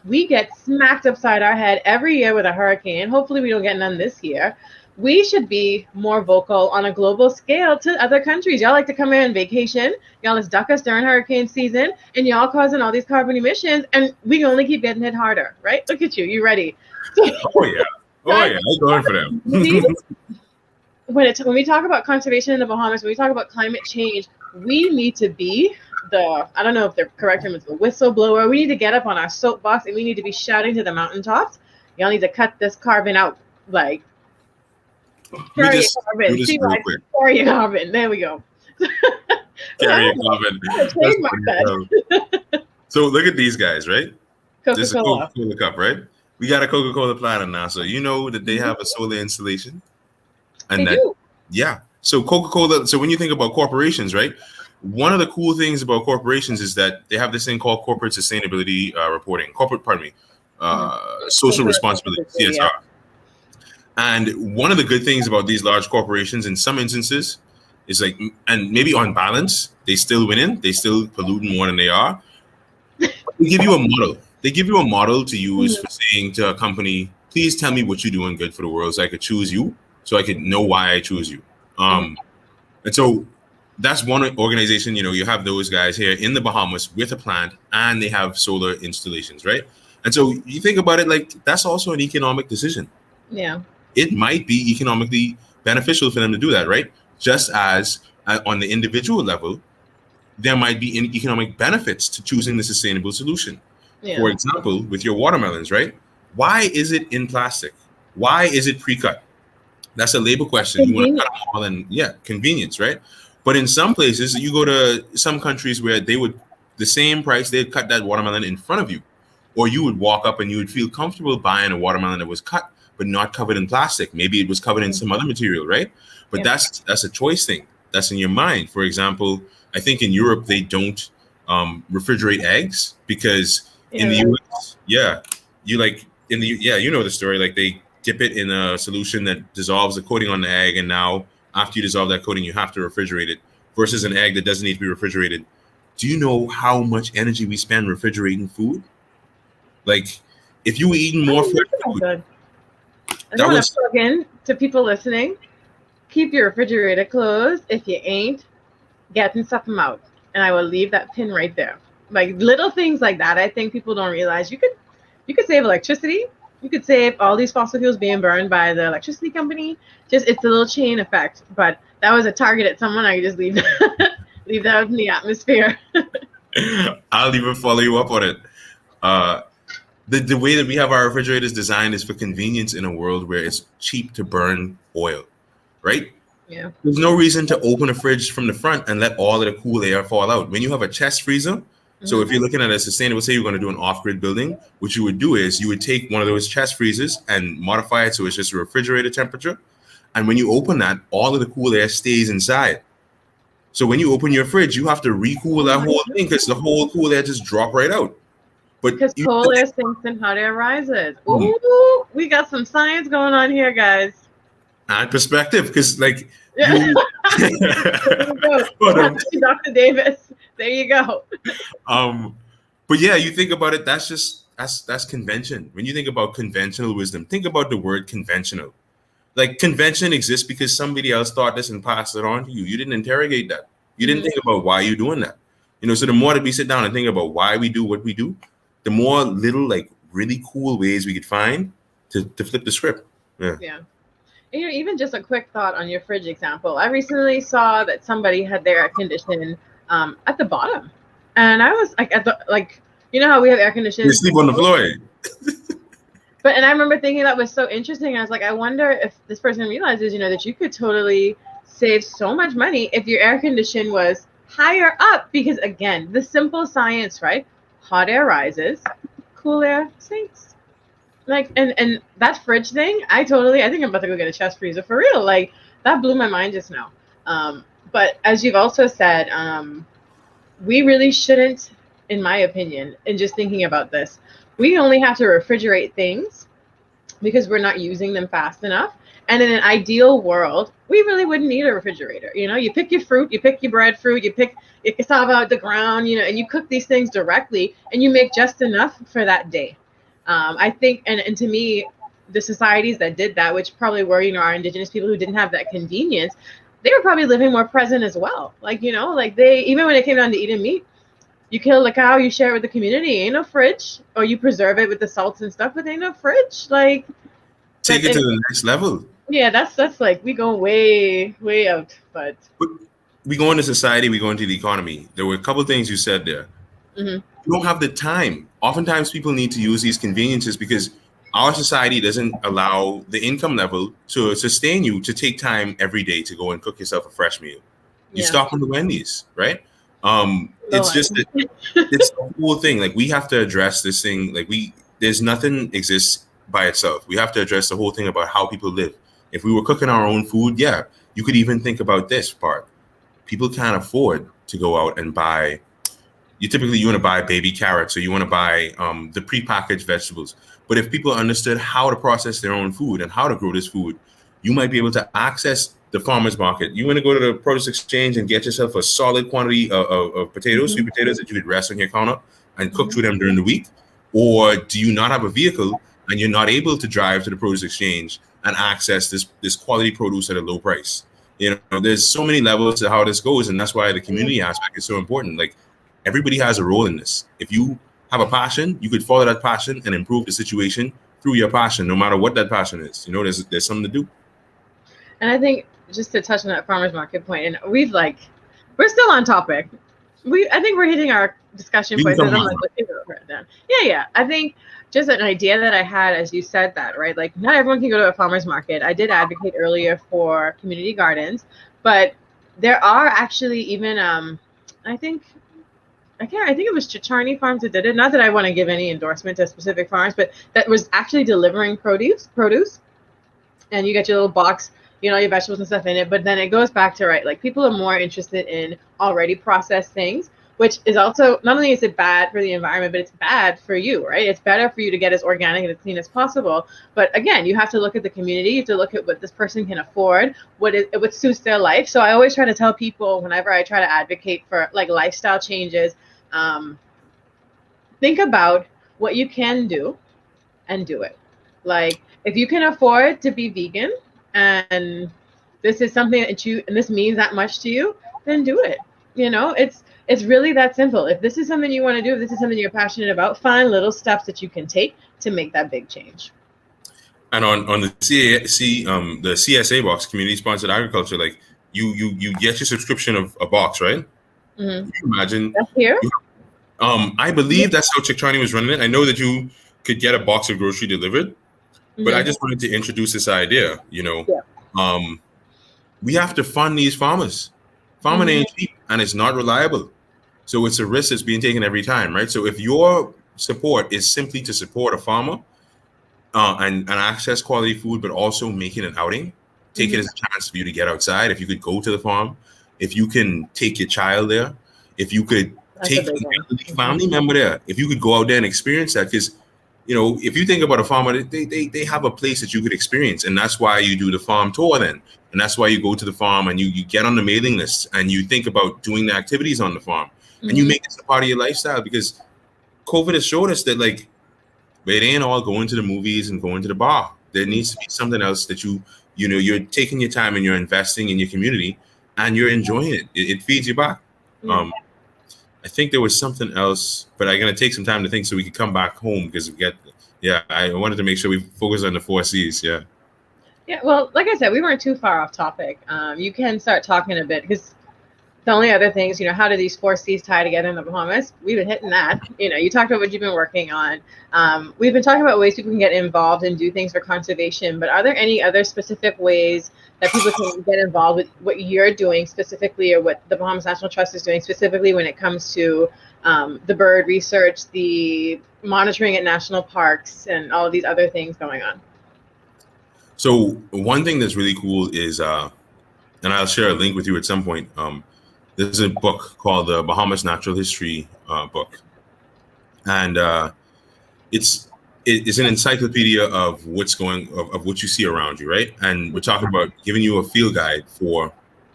[SPEAKER 1] we get smacked upside our head every year with a hurricane. Hopefully we don't get none this year. We should be more vocal on a global scale to other countries. Y'all like to come here on vacation. Y'all let's duck us during hurricane season, and y'all causing all these carbon emissions, and we only keep getting hit harder, right? Look at you. You ready?
[SPEAKER 2] Oh, yeah. Oh, yeah. I'm going for them.
[SPEAKER 1] When we talk about conservation in the Bahamas, when we talk about climate change, we need to be I don't know if the correct term is the whistleblower. We need to get up on our soapbox and we need to be shouting to the mountaintops. Y'all need to cut this carbon out. Like, carry your carbon. See, like, carry your carbon. There we go.
[SPEAKER 2] Carry your carbon. So look at these guys, right? This is a Coca-Cola cup, right? We got a Coca-Cola Platinum now, so you know that they have a solar installation. And
[SPEAKER 1] they do.
[SPEAKER 2] Yeah. So Coca-Cola. So when you think about corporations, right? One of the cool things about corporations is that they have this thing called corporate sustainability reporting, social responsibility, CSR. Yeah. And one of the good things about these large corporations, in some instances, is like, and maybe on balance, they still winning, they still polluting more than they are. They give you a model. They give you a model to use for saying to a company, please tell me what you're doing good for the world so I could choose you, so I could know why I choose you. And so that's one organization. You know, you have those guys here in the Bahamas with a plant, and they have solar installations, right? And so you think about it, like, that's also an economic decision.
[SPEAKER 1] Yeah.
[SPEAKER 2] It might be economically beneficial for them to do that, right? Just as on the individual level, there might be economic benefits to choosing the sustainable solution. Yeah. For example, with your watermelons, right? Why is it in plastic? Why is it pre-cut? That's a labor question. You want to cut them all, and convenience, right? But in some places, you go to some countries where they would, the same price, they'd cut that watermelon in front of you. Or you would walk up and you would feel comfortable buying a watermelon that was cut, but not covered in plastic. Maybe it was covered in some other material, right? But that's a choice thing. That's in your mind. For example, I think in Europe, they don't refrigerate eggs because in the US, you know the story, like they dip it in a solution that dissolves the coating on the egg, and now after you dissolve that coating, you have to refrigerate it, versus an egg that doesn't need to be refrigerated. Do you know how much energy we spend refrigerating food? Like, If you were eating more fresh food,
[SPEAKER 1] I
[SPEAKER 2] that
[SPEAKER 1] want
[SPEAKER 2] was
[SPEAKER 1] to plug in to people listening. Keep your refrigerator closed. If you ain't, get and stuff them out. And I will leave that pin right there. Like little things like that, I think people don't realize. You could save electricity. You could save all these fossil fuels being burned by the electricity company. Just it's a little chain effect. But that was a target at someone. I could just leave leave that out in the atmosphere.
[SPEAKER 2] I'll even follow you up on it. The way that we have our refrigerators designed is for convenience in a world where it's cheap to burn oil, right?
[SPEAKER 1] Yeah.
[SPEAKER 2] There's no reason to open a fridge from the front and let all of the cool air fall out. When you have a chest freezer, so if you're looking at a sustainable, say you're going to do an off-grid building, what you would do is you would take one of those chest freezers and modify it so it's just a refrigerator temperature. And when you open that, all of the cool air stays inside. So when you open your fridge, you have to recool that whole thing because the whole cool air just drop right out. But
[SPEAKER 1] because cold air sinks and hot air rises. Ooh, we got some science going on here, guys.
[SPEAKER 2] And perspective, because like
[SPEAKER 1] Yeah.
[SPEAKER 2] you,
[SPEAKER 1] Dr. Davis. There you go.
[SPEAKER 2] But yeah, you think about it, that's convention. When you think about conventional wisdom, think about the word conventional. Like convention exists because somebody else thought this and passed it on to you. You didn't interrogate that. You didn't think about why you're doing that. So the more that we sit down and think about why we do what we do, the more little like really cool ways we could find to flip the script.
[SPEAKER 1] Yeah. Even just a quick thought on your fridge example. I recently saw that somebody had their air conditioning at the bottom, and I was like, how we have air conditioning.
[SPEAKER 2] You sleep on the floor.
[SPEAKER 1] And I remember thinking that was so interesting. I was like, I wonder if this person realizes, that you could totally save so much money if your air condition was higher up. Because again, the simple science, right? Hot air rises, cool air sinks. Like, and that fridge thing, I think I'm about to go get a chest freezer for real. Like, that blew my mind just now. But as you've also said, we really shouldn't, in my opinion, and just thinking about this, we only have to refrigerate things because we're not using them fast enough. And in an ideal world, we really wouldn't need a refrigerator. You pick your fruit, you pick your breadfruit, you pick your cassava out the ground, and you cook these things directly, and you make just enough for that day. I think, and to me, the societies that did that, which probably were, our indigenous people who didn't have that convenience, they were probably living more present as well. Like, they, even when it came down to eating meat, you kill the cow, you share it with the community. Ain't no fridge, or you preserve it with the salts and stuff, but ain't no fridge. Like,
[SPEAKER 2] take it to the next level.
[SPEAKER 1] Yeah, that's like we go way, way out. But
[SPEAKER 2] we go into society, we go into the economy. There were a couple of things you said there. You don't have the time. Oftentimes people need to use these conveniences because our society doesn't allow the income level to sustain you to take time every day to go and cook yourself a fresh meal. You stop on the Wendy's, right? It's just it's a cool thing. Like, we have to address this thing. Like, there's nothing exists by itself. We have to address the whole thing about how people live. If we were cooking our own food, you could even think about this part. People can't afford to go out and buy. You want to buy baby carrots, or you want to buy the prepackaged vegetables. But if people understood how to process their own food and how to grow this food, you might be able to access the farmer's market. You want to go to the produce exchange and get yourself a solid quantity of potatoes, sweet potatoes that you could rest on your counter and cook through them during the week? Or do you not have a vehicle and you're not able to drive to the produce exchange and access this quality produce at a low price? There's so many levels to how this goes, and that's why the community aspect is so important. Like, everybody has a role in this. If you have a passion, you could follow that passion and improve the situation through your passion, no matter what that passion is. There's something to do.
[SPEAKER 1] And I think, just to touch on that farmer's market point, and we're still on topic. I think we're hitting our discussion points. Yeah. I think just an idea that I had as you said that, right? Like, not everyone can go to a farmer's market. I did advocate earlier for community gardens, but there are actually even, I think it was Chicharney Farms that did it. Not that I want to give any endorsement to specific farms, but that was actually delivering produce, and you get your little box, your vegetables and stuff in it. But then it goes back to, right, like, people are more interested in already processed things, which is also, not only is it bad for the environment, but it's bad for you, right? It's better for you to get as organic and as clean as possible. But again, you have to look at the community. You have to look at what this person can afford, what suits their life. So I always try to tell people, whenever I try to advocate for, like, lifestyle changes, think about what you can do and do it. Like, if you can afford to be vegan and this is something that you, and this means that much to you, then do it. You know, it's really that simple. If this is something you want to do, if this is something you're passionate about, find little steps that you can take to make that big change.
[SPEAKER 2] And on the the CSA box, community sponsored agriculture, like you get your subscription of a box, right?
[SPEAKER 1] Mm-hmm.
[SPEAKER 2] Can you imagine?
[SPEAKER 1] That's here.
[SPEAKER 2] I believe that's how Chick Charney was running it. I know that you could get a box of grocery delivered, but I just wanted to introduce this idea. You know, we have to fund these farmers. Farming ain't cheap, and it's not reliable. So it's a risk that's being taken every time, right? So if your support is simply to support a farmer and access quality food, but also making an outing, take it as a chance for you to get outside. If you could go to the farm, if you can take your child there, if you could take a family member there, if you could go out there and experience that, because you know, if you think about a farmer, they have a place that you could experience, and that's why you do the farm tour then, and that's why you go to the farm and you get on the mailing list and you think about doing the activities on the farm, and you make this a part of your lifestyle, because COVID has showed us that like it ain't all going to the movies and going to the bar. There needs to be something else that you know you're taking your time and you're investing in your community and you're enjoying it. It feeds you back. I think there was something else, but I'm gonna take some time to think so we could come back home, because I wanted to make sure we focus on the 4 C's. Yeah.
[SPEAKER 1] Well, like I said, we weren't too far off topic. You can start talking a bit, because the only other things, you know, how do these 4 C's tie together in the Bahamas? We've been hitting that. You know, you talked about what you've been working on. We've been talking about ways people can get involved and do things for conservation, but are there any other specific ways that people can get involved with what you're doing specifically, or what the Bahamas National Trust is doing specifically when it comes to the bird research, the monitoring at national parks, and all of these other things going on?
[SPEAKER 2] So one thing that's really cool is, and I'll share a link with you at some point, there's a book called the Bahamas Natural History book. And it's an encyclopedia of what's of what you see around you, right? And we're talking about giving you a field guide for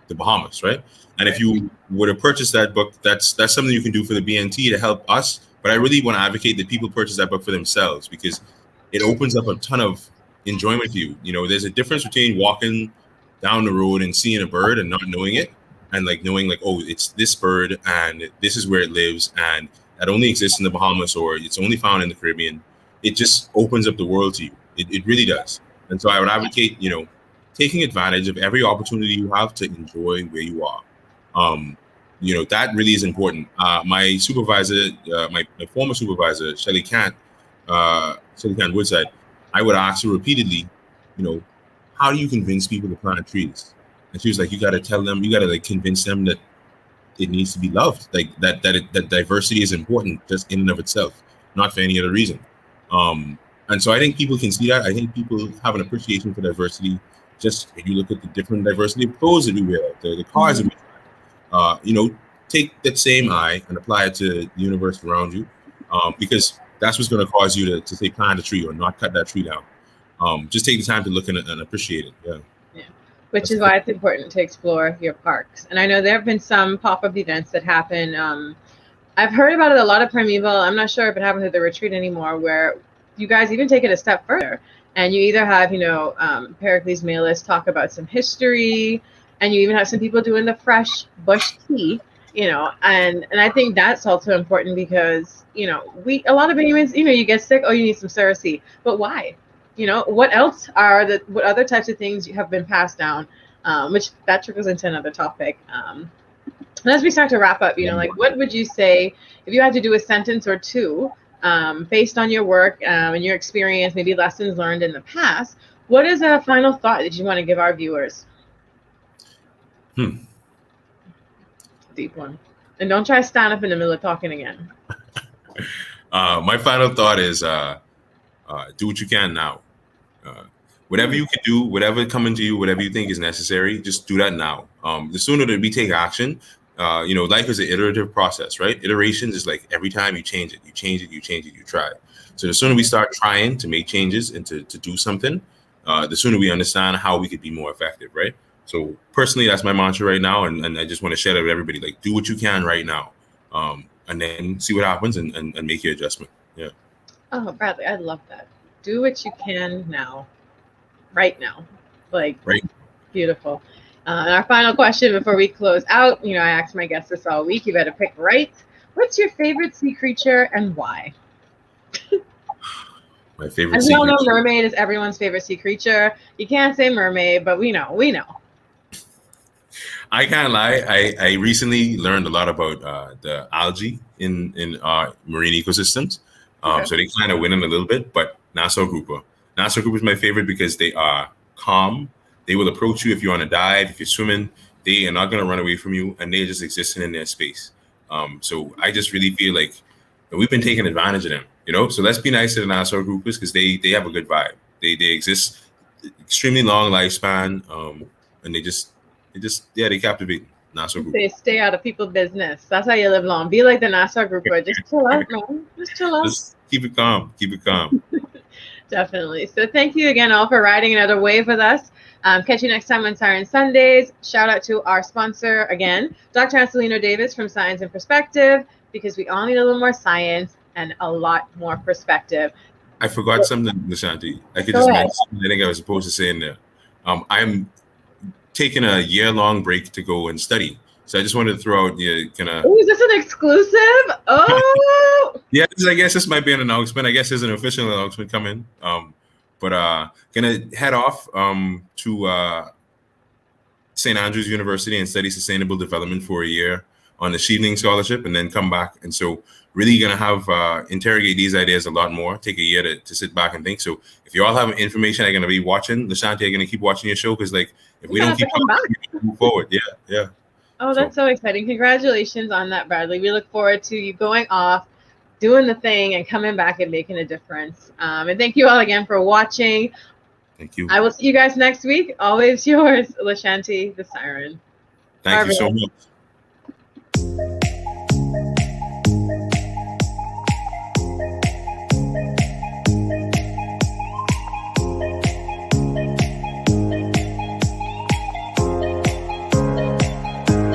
[SPEAKER 2] the Bahamas, right? And if you were to purchase that book, that's something you can do for the BNT to help us. But I really want to advocate that people purchase that book for themselves, because it opens up a ton of enjoyment for you. You know, there's a difference between walking down the road and seeing a bird and not knowing it, and like knowing like, oh, it's this bird and this is where it lives and that only exists in the Bahamas, or it's only found in the Caribbean. It just opens up the world to you. It really does. And so I would advocate, you know, taking advantage of every opportunity you have to enjoy where you are. You know, that really is important. My supervisor, my former supervisor, Shelly Kant Woodside, I would ask her repeatedly, you know, how do you convince people to plant trees? And she was like, you got to tell them, you got to like convince them that it needs to be loved, like that diversity is important just in and of itself, not for any other reason. And so I think people can see that. I think people have an appreciation for diversity. Just if you look at the different diversity of clothes that we wear, the cars that we drive, you know, take that same eye and apply it to the universe around you, because that's what's going to cause you to say plant a tree or not cut that tree down. Just take the time to look and appreciate it. Yeah.
[SPEAKER 1] Which is why it's important to explore your parks. And I know there have been some pop-up events that happen. I've heard about it a lot at Primeval. I'm not sure if it happens at the retreat anymore, where you guys even take it a step further. And you either have, you know, Pericles Malis talk about some history, and you even have some people doing the fresh bush tea, you know, and I think that's also important, because, you know, a lot of Bahamians, you know, you get sick, oh, you need some Cersei, but why? You know, what else what other types of things have been passed down, which that trickles into another topic. And as we start to wrap up, you know, like, what would you say if you had to do a sentence or two based on your work and your experience, maybe lessons learned in the past? What is a final thought that you want to give our viewers? Deep one. And don't try to stand up in the middle of talking again.
[SPEAKER 2] My final thought is do what you can now. Whatever you can do, whatever coming to you, whatever you think is necessary, just do that now. The sooner that we take action, you know, life is an iterative process, right? Iterations is like every time you change it, you try. So the sooner we start trying to make changes and to do something, the sooner we understand how we could be more effective, right? So personally, that's my mantra right now. And I just want to share that with everybody, like, do what you can right now, and then see what happens and make your adjustment. Yeah.
[SPEAKER 1] Oh, Bradley, I love that. do what you can now, right now. Like,
[SPEAKER 2] Right.
[SPEAKER 1] beautiful. And our final question before we close out, I asked my guests this all week. You better pick right. What's your favorite sea creature and why?
[SPEAKER 2] My favorite
[SPEAKER 1] As
[SPEAKER 2] sea
[SPEAKER 1] we all know,
[SPEAKER 2] creature.
[SPEAKER 1] mermaid is everyone's favorite sea creature. You can't say mermaid, but we know.
[SPEAKER 2] I can't lie. I recently learned a lot about the algae in marine ecosystems.
[SPEAKER 1] Okay.
[SPEAKER 2] So they kind of win in a little bit, but Nassau grouper. Nassau grouper is my favorite because they are calm. They will approach you if you're on a dive, if you're swimming. They are not going to run away from you, and they're just existing in their space. So I just really feel like we've been taking advantage of them, So let's be nice to the Nassau groupers because they have a good vibe. They exist, extremely long lifespan, and they captivate Nassau grouper.
[SPEAKER 1] They stay out of people's business. That's how you live long. Be like the Nassau grouper. Just chill out, man. Just chill out.
[SPEAKER 2] Just keep it calm. Keep it calm.
[SPEAKER 1] Definitely. So thank you again all for riding another wave with us. Catch you next time on Siren Sundays. Shout out to our sponsor again, Dr. Anselino Davis from Science and Perspective, because we all need a little more science and a lot more perspective.
[SPEAKER 2] I forgot something, Lashanti. I could just mention something I think I was supposed to say in there. I'm taking a year-long break to go and study. So I just wanted to throw out
[SPEAKER 1] Oh, is this an exclusive? Oh!
[SPEAKER 2] Yeah, I guess this might be an announcement. I guess there's an official announcement coming. But gonna head off to St. Andrews University and study sustainable development for a year on the Shevening Scholarship, and then come back. And so really gonna have interrogate these ideas a lot more, take a year to sit back and think. So if you all have information, I'm gonna be watching. Lashanti, I'm gonna keep watching your show because if we don't keep talking, we move forward. Yeah.
[SPEAKER 1] Oh, that's so exciting. Congratulations on that, Bradley. We look forward to you going off, doing the thing, and coming back and making a difference. And thank you all again for watching.
[SPEAKER 2] Thank you.
[SPEAKER 1] I will see you guys next week. Always yours, Lashanti the Siren.
[SPEAKER 2] Thank you so much.